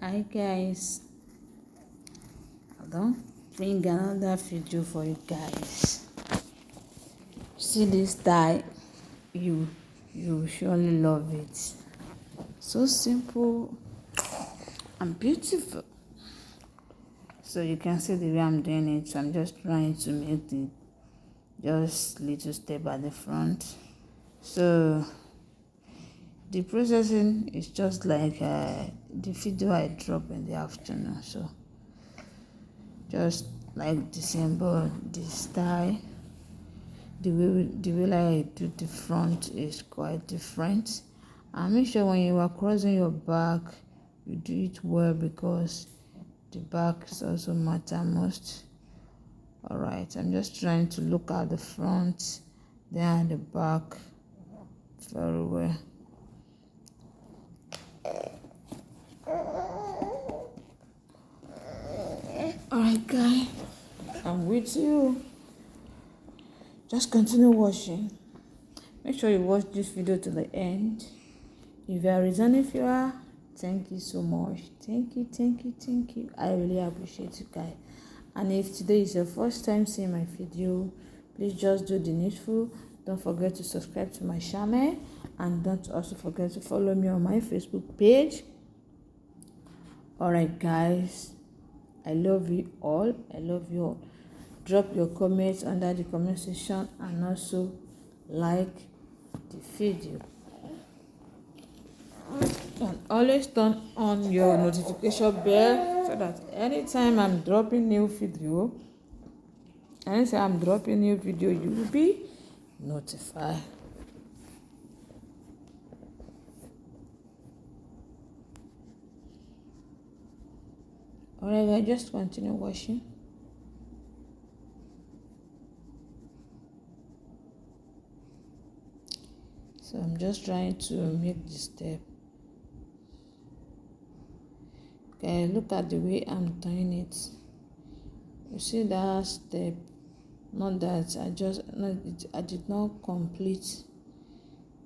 Hi guys, I don't bring another video for you guys. See this tie, you surely love it. So simple and beautiful. So you can see the way I'm doing it. So I'm just trying to make the just little step at the front. So the processing is just like the video I drop in the afternoon. So just like the symbol, the style, the way I do the front is quite different. And make sure when you are crossing your back, you do it well because the back is also matter most. Alright, I'm just trying to look at the front, then the back very well. Alright guys, I'm with you. Just continue watching. Make sure you watch this video to the end. If you are returning viewer, thank you so much. Thank you. I really appreciate you guys. And if today is your first time seeing my video, please just do the needful. Don't forget to subscribe to my channel, and don't also forget to follow me on my Facebook page. Alright guys, I love you all. Drop your comments under the comment section and also like the video. And always turn on your notification bell so that anytime I'm dropping new video, you will be notified. Alright guys, just continue watching. So I'm just trying to make the step. Okay, look at the way I'm doing it. You see that step? Not that I did not complete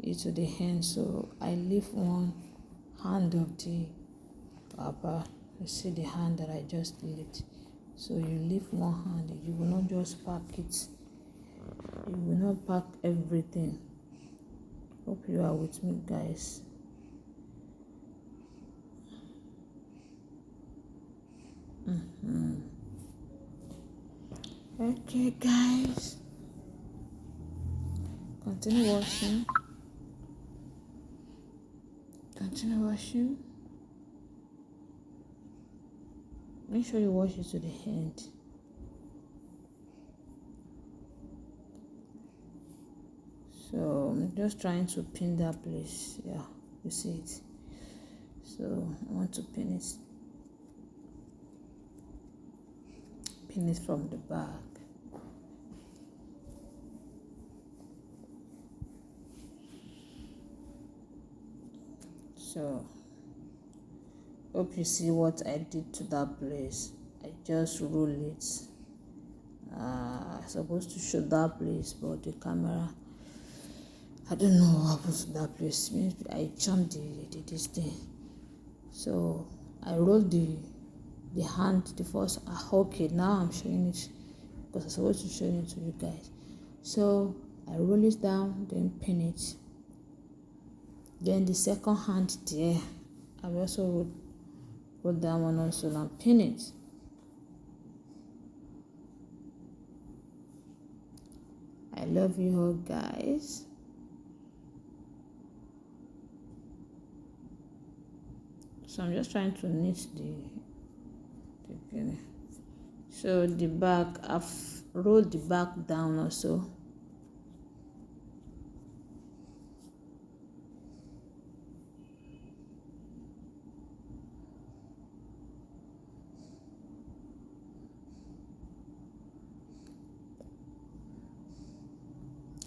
it to the hand, so I leave one hand of the papa. You see the hand that I just left. So you leave one hand. You will not just pack it. You will not pack everything. Hope you are with me, guys. Okay, guys. Continue watching. Make sure you watch it to the end. So I'm just trying to pin that place. Yeah, you see it. So I want to pin it from the back. So hope you see what I did to that place. I just roll it. I'm supposed to show that place, but the camera, I don't know what happened to that place. Maybe I jumped this thing. So I rolled the hand the first. Okay, now I'm showing it because I'm supposed to show it to you guys. So I roll it down, then pin it. Then the second hand there, I also roll that one also and pin it. I love you all, guys. So I'm just trying to knit the beginning. So the back, I've rolled the back down also.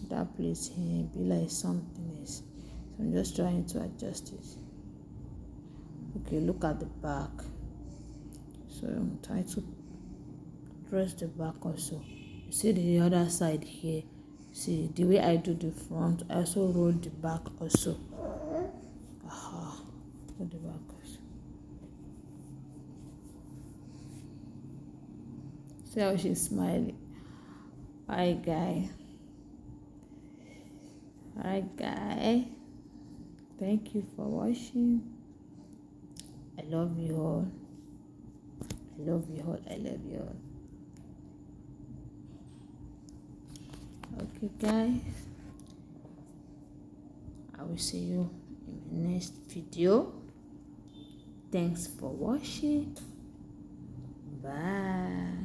That place here be like something else. So I'm just trying to adjust it. Okay, look at the back. So I'm trying to press the back also. You see the other side here. See the way I do the front, I also roll the back also. Roll the back also. See how she's smiling. Alright, guy. Alright, guy. Thank you for watching. I love you all. I love you all. I love you all. Okay, guys. I will see you in the next video. Thanks for watching. Bye.